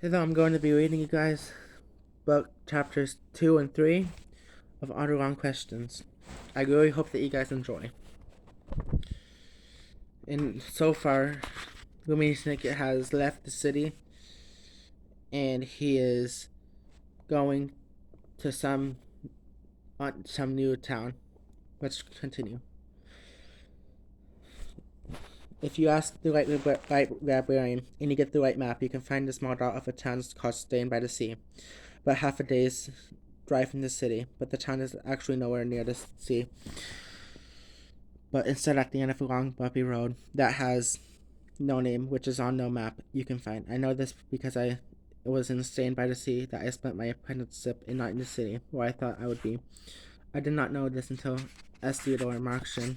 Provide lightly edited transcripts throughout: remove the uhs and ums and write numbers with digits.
So I'm going to be reading you guys book chapters 2 and 3 of Honor Long Questions. I really hope that you guys enjoy. And so far, Gumi Snicket has left the city and he is going to some new town. Let's continue. If you ask the right librarian and you get the right map, you can find a small dot of a town called Stain by the Sea, about half a day's drive from the city, but the town is actually nowhere near the sea, but instead at the end of a long bumpy road that has no name, which is on no map you can find. I know this because I was in Stain by the Sea that I spent my apprenticeship in not in the city, where I thought I would be. I did not know this until S. Theodore and Markshin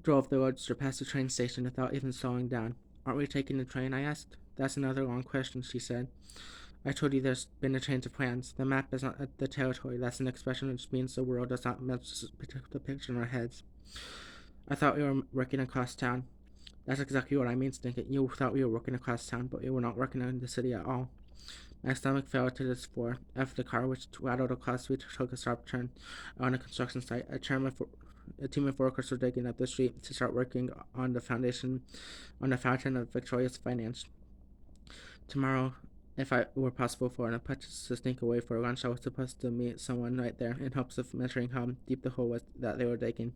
drove the roadster past the train station without even slowing down. Aren't we taking the train? I asked. That's another long question, she said. I told you there's been a change of plans. The map is not the territory. That's an expression which means the world does not match the picture in our heads. I thought we were working across town. That's exactly what I mean, Stinket. You thought we were working across town, but we were not working in the city at all. My stomach fell to the floor. After the car, which rattled across, we took a sharp turn on a construction site. A team of workers were digging up the street to start working on the fountain of Victoria's finance. Tomorrow, if it were possible for an apprentice to sneak away for lunch, I was supposed to meet someone right there in hopes of measuring how deep the hole was that they were digging.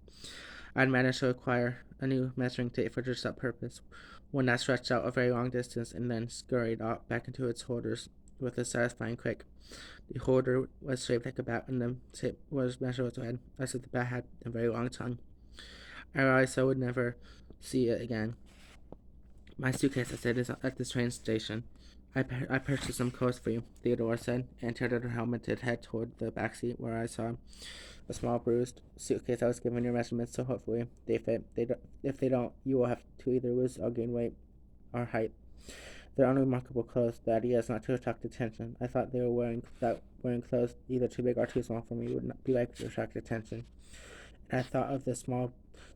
I'd managed to acquire a new measuring tape for just that purpose, one that stretched out a very long distance and then scurried out back into its holders with a satisfying click. The holder was shaped like a bat, and the tip was measured with red, as if the bat had a very long tongue. I realized I would never see it again. My suitcase, I said, is at this train station. I purchased some clothes for you, Theodore said, and tilted her helmeted head toward the back seat where I saw a small bruised suitcase. I was given your measurements, so hopefully they fit. If they don't, you will have to either lose or gain weight or height. They're unremarkable clothes. The idea is not to attract attention. I thought they were wearing clothes either too big or too small for me would not be likely to attract attention. And I thought of the small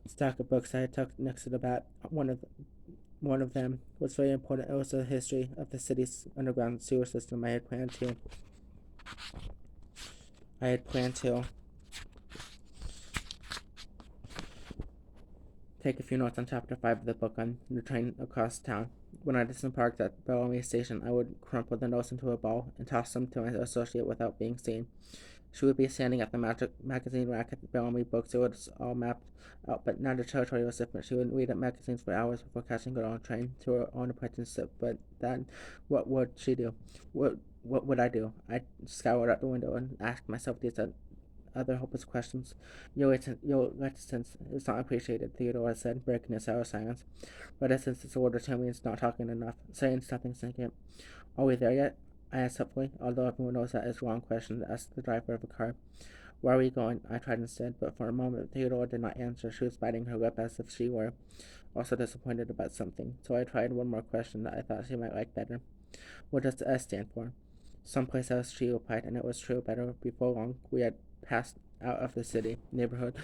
stack of books I had tucked next to the bat. One of them was very important. It was the history of the city's underground sewer system. I had planned to take a few notes on chapter 5 of the book on the train across town. When I disembarked at Bellamy Station, I would crumple the notes into a ball and toss them to my associate without being seen. She would be standing at the magazine rack at the Bellamy Books. It was all mapped out, but now the territory was different. She would read at magazines for hours before catching her own train to her own apprenticeship. But then, what would she do? What would I do? I scoured out the window and asked myself these other hopeless questions. Your reticence is not appreciated, Theodore said, breaking his sour silence. Reticence is a word to me. It's not talking enough. Saying something sinking. Are we there yet? I asked hopefully, although everyone knows that is a wrong question to ask the driver of a car. Where are we going? I tried instead, but for a moment Theodore did not answer. She was biting her lip as if she were also disappointed about something. So I tried one more question that I thought she might like better. What does the S stand for? Someplace else, she replied, and it was true. Better before long, we had passed out of the city neighborhood,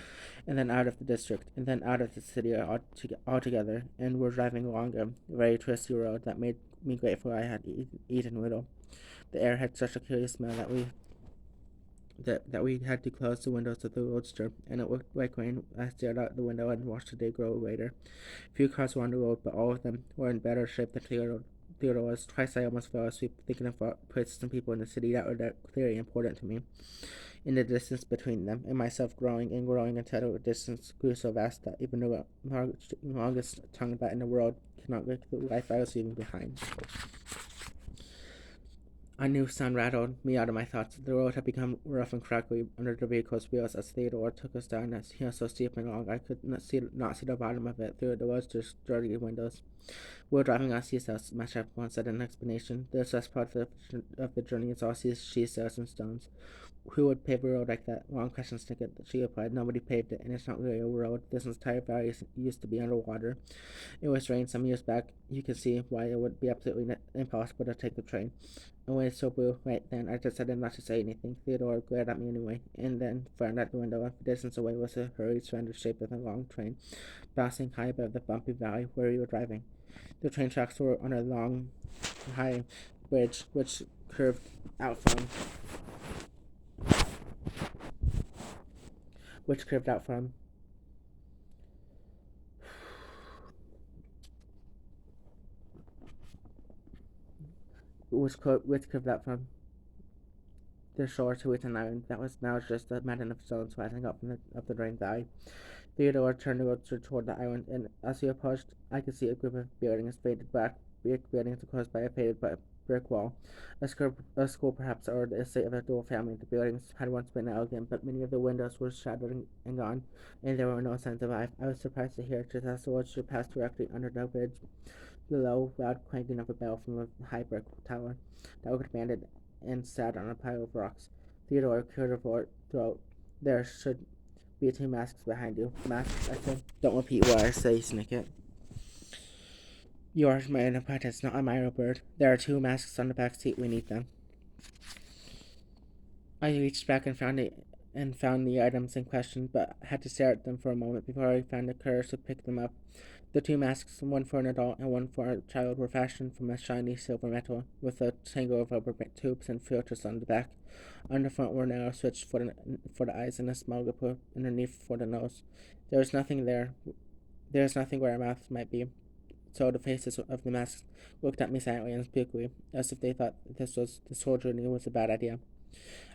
and then out of the district, and then out of the city altogether, and were driving along a very twisty road that made me grateful I had eaten little. The air had such a curious smell that we had to close the windows of the roadster, and it looked like rain. I stared out the window and watched the day grow later. Few cars were on the road, but all of them were in better shape than Theodore was. Twice I almost fell asleep thinking of places and people in the city that were clearly important to me. In the distance between them, and myself growing and growing until the distance grew so vast that even the longest tongue bat in the world could not make the life I was leaving behind. A new sound rattled me out of my thoughts. The road had become rough and crackly under the vehicle's wheels as Theodore took us down a hill so steep and long I could not see the bottom of it through the roadster's dirty windows. We were driving on seashells, my chaplain said in explanation. The best part of the journey is all seashells and stones. Who would pave a road like that? Long question, Snicket, she replied. Nobody paved it, and it's not really a road. This entire valley used to be underwater. It was rained some years back. You can see why it would be absolutely impossible to take the train. And when it so blue, right then, I decided not to say anything. Theodore glared at me anyway, and then frowned at the window. A distance away was a hurried, surrendered shape of a long train, bouncing high above the bumpy valley where we were driving. The train tracks were on a long, high bridge curved out from which curved out from which curved out from the shore to an island that was now just a mountain of stones rising up from the drained eye. Theodore turned the roadster toward the island, and as he approached, I could see a group of buildings, faded black brick buildings enclosed by a faded brick wall. A school, perhaps, or the estate of a dual family. The buildings had once been elegant, but many of the windows were shattered and gone, and there were no signs of life. I was surprised to hear, just as the roadster passed directly under the bridge, the low, loud clanking of a bell from a high brick tower that commanded and sat on a pile of rocks. Theodore cleared her throat. There should be two masks behind you. Masks, I said. Don't repeat what I say, Snicket. You are my apprentice, not a Myro bird. There are two masks on the back seat. We need them. I reached back and found the items in question, but had to stare at them for a moment before I found the courage to pick them up. The two masks, one for an adult and one for a child, were fashioned from a shiny silver metal, with a tangle of rubber tubes and filters on the back. On the front were narrow slits for the eyes and a small lip underneath for the nose. There was nothing there. There was nothing where a mouth might be. So the faces of the masks looked at me silently and spookily, as if they thought this whole journey was a bad idea.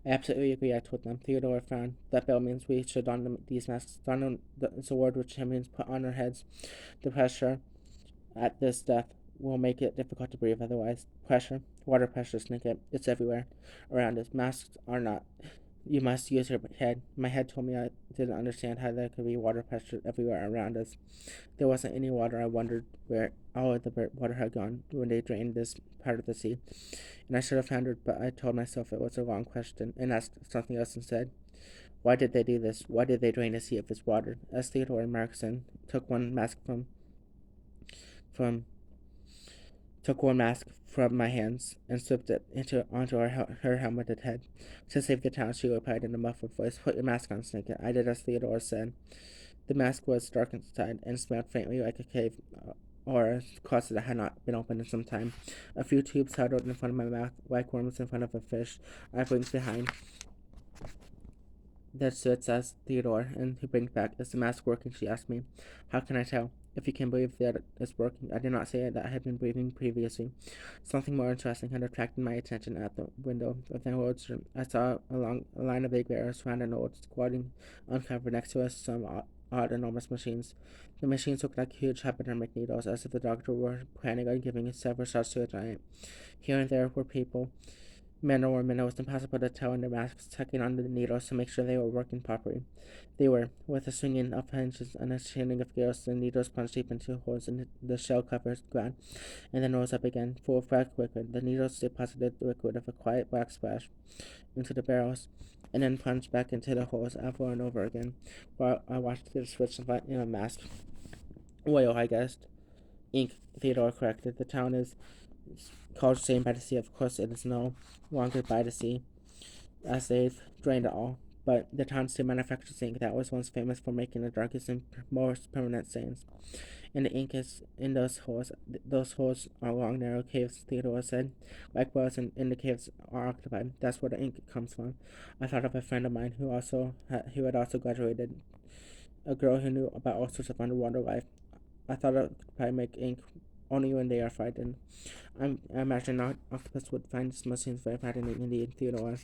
I absolutely agree, I told them. Theodore frowned. That bell means we should don these masks. Don is a word which means put on our heads. The pressure at this death will make it difficult to breathe otherwise. Pressure, water pressure, Snicket. It's everywhere around us. Masks are not. You must use your head. My head told me I didn't understand how there could be water pressure everywhere around us. There wasn't any water. I wondered where all of the water had gone when they drained this part of the sea. And I should have wondered, but I told myself it was a wrong question and asked something else instead. Why did they do this? Why did they drain the sea of its water? As Theodore and Markson took one mask from my hands and slipped it onto her helmeted head. To save the town, she replied in a muffled voice, "Put your mask on, Snicket." I did as Theodore said. The mask was dark inside and smelled faintly like a cave or a closet that had not been opened in some time. A few tubes huddled in front of my mouth, like worms in front of a fish. I blinked behind. That's it, says Theodore, and he blinked back. Is the mask working? She asked me. How can I tell? If you can believe that it's working. I did not say that I had been breathing previously. Something more interesting had attracted my attention at the window of the roadster. I saw a line of big bears round an old squatting uncovered next to us some odd enormous machines. The machines looked like huge hypodermic needles, as if the doctor were planning on giving several shots to a giant. Here and there were people, men or women. It was impossible to tell in their masks, tucking on the needles to make sure they were working properly. They were, with a swinging of hinges and a chaining of gears. The needles plunged deep into holes in the shell-covered ground, and then rose up again, full of black liquid. The needles deposited the liquid with a quiet black splash into the barrels, and then plunged back into the holes over and over again, while I watched the switch in a mask. Oil, I guessed. Ink, Theodore corrected. The town is called Shame by the Sea. Of course, it is no longer by the sea, as they've drained it all. But the town still manufactures ink that was once famous for making the darkest and most permanent stains. And the ink is in those holes. Those holes are long, narrow caves, Theodore said. Like wells in the caves are occupied. That's where the ink comes from. I thought of a friend of mine who had also graduated, a girl who knew about all sorts of underwater life. I thought it could probably make ink only when they are frightened. I imagine an octopus would find these machines very frightening indeed, Theodore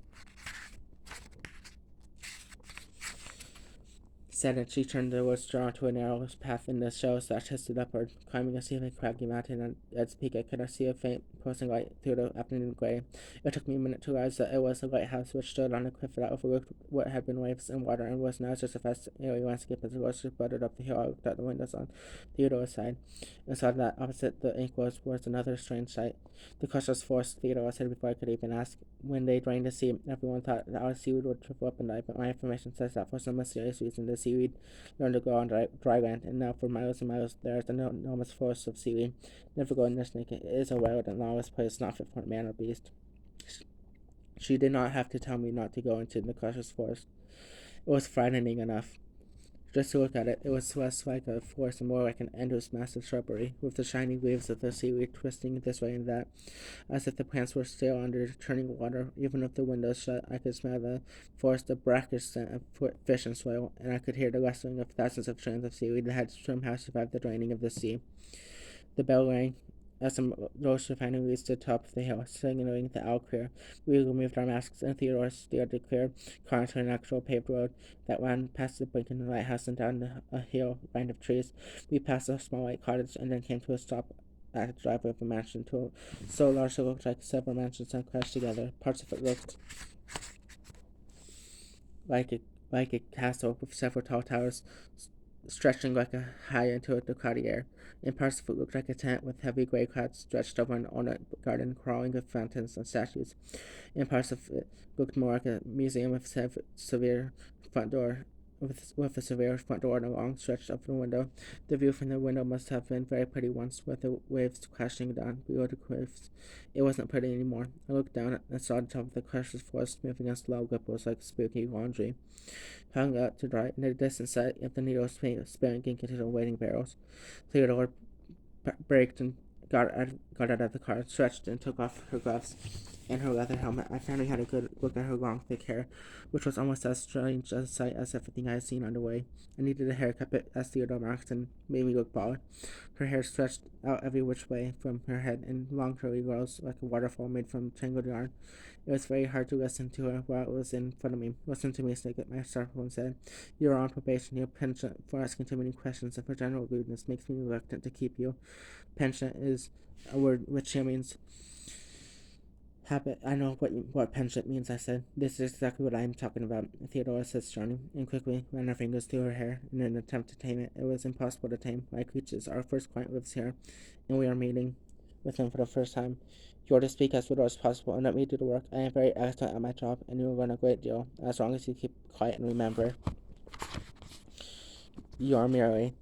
said, and she turned the roadster onto a narrow path in the shells that twisted upward. Climbing a steep craggy mountain at its peak, I could see a faint pulsing light through the afternoon gray. It took me a minute to realize that it was a lighthouse which stood on a cliff that overlooked what had been waves and water, and was now just a vast airy landscape. As the roadster buttered up the hill, I looked out the windows on Theodore's side, and saw that opposite the ink was another strange sight. The crusher's force, Theodore said before I could even ask. When they drained the sea, everyone thought that our seaweed would shrivel up and die, but my information says that for some mysterious reason the seaweed learned to grow on dry land, and now for miles and miles there is an enormous forest of seaweed. Never go in this naked. It is a wild and lawless place, not fit for man or beast. She did not have to tell me not to go into the crusher's forest. It was frightening enough. Just to look at it, it was less like a forest and more like an endless massive shrubbery, with the shining leaves of the seaweed twisting this way and that, as if the plants were still under churning water. Even with the windows shut, I could smell the forest of brackish scent of fish and soil, and I could hear the rustling of thousands of strands of seaweed that had somehow survived the draining of the sea. The bell rang as some roaster finally reached the top of the hill, signaling the all clear. We removed our masks, and Theodore steered the clear car into an actual paved road that ran past the Blinken lighthouse and down a hill lined of trees. We passed a small white cottage and then came to a stop at the driveway of a mansion, so large it looked like several mansions had crashed together. Parts of it looked like a castle with several tall towers stretching like a high into the cloudy air. In parts of it looked like a tent with heavy gray clouds stretched over an ornate garden crawling with fountains and statues. In parts of it looked more like a museum with severe front door with a severe front door and a long stretch of the window. The view from the window must have been very pretty once, with the waves crashing down below the cliffs. It wasn't pretty anymore. I looked down and saw the top of the crushed forest moving in slow ripples like spooky laundry, hung out to dry in the distant sight of the needles spilling into the waiting barrels. Theodore braked and got out of the car, stretched, and took off her gloves and her leather helmet. I finally had a good look at her long, thick hair, which was almost as strange a sight as everything I had seen on the way. I needed a haircut, but as Theodore marked and made me look bald. Her hair stretched out every which way from her head in long curly curls like a waterfall made from tangled yarn. It was very hard to listen to her while it was in front of me. "Listen to me, Snicket," my chaperone said. "You are on probation. You're pensioned for asking too many questions, and for general rudeness makes me reluctant to keep you." Penchant is a word which means habit. "I know what penchant means," I said. "This is exactly what I am talking about," Theodora said sternly, and quickly ran her fingers through her hair in an attempt to tame it. It was impossible to tame. My creatures, our first client lives here, and we are meeting with him for the first time. You are to speak as little as possible and let me do the work. I am very excellent at my job, and you will learn a great deal, as long as you keep quiet and remember, you are merely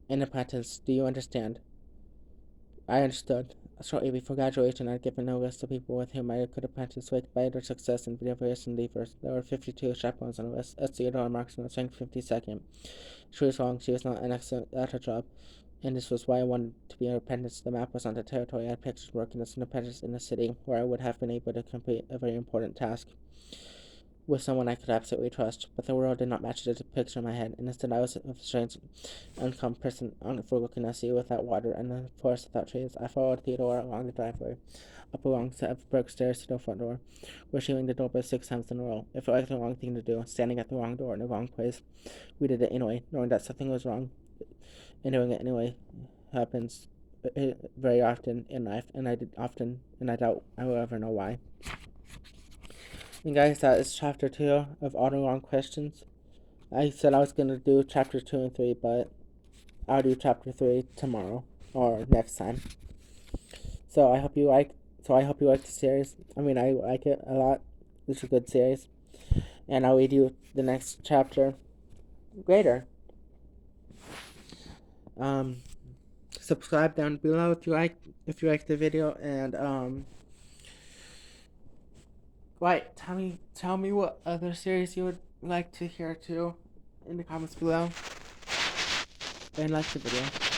an apprentice. Do you understand?" I understood. Shortly before graduation, I had given a list of people with whom I could apprentice with by their success in various endeavors. There were 52 chaperones on the list, as Theodore Markson was ranked 52nd. She was wrong. She was not an excellent at her job, and this was why I wanted to be an apprentice. The map was on the territory I had pictured working as an apprentice in a city where I would have been able to complete a very important task with someone I could absolutely trust, but the world did not match the picture in my head, and instead I was a strange, uncommon person overlooking a sea without water and a forest without trees. I followed Theodora along the driveway, up a long set of brick stairs to the front door, where she rang the doorbell 6 times in a row. It felt like the wrong thing to do, standing at the wrong door in the wrong place. We did it anyway, knowing that something was wrong, and doing it anyway happens very often in life, and I doubt I will ever know why. And guys, that is chapter 2 of All the Wrong Questions. I said I was going to do chapter 2 and 3, but I'll do chapter 3 tomorrow or next time. So I hope you like the series. I mean, I like it a lot. It's a good series. And I'll read you the next chapter later. Subscribe down below if you like the video, and right, tell me what other series you would like to hear too in the comments below, and like the video.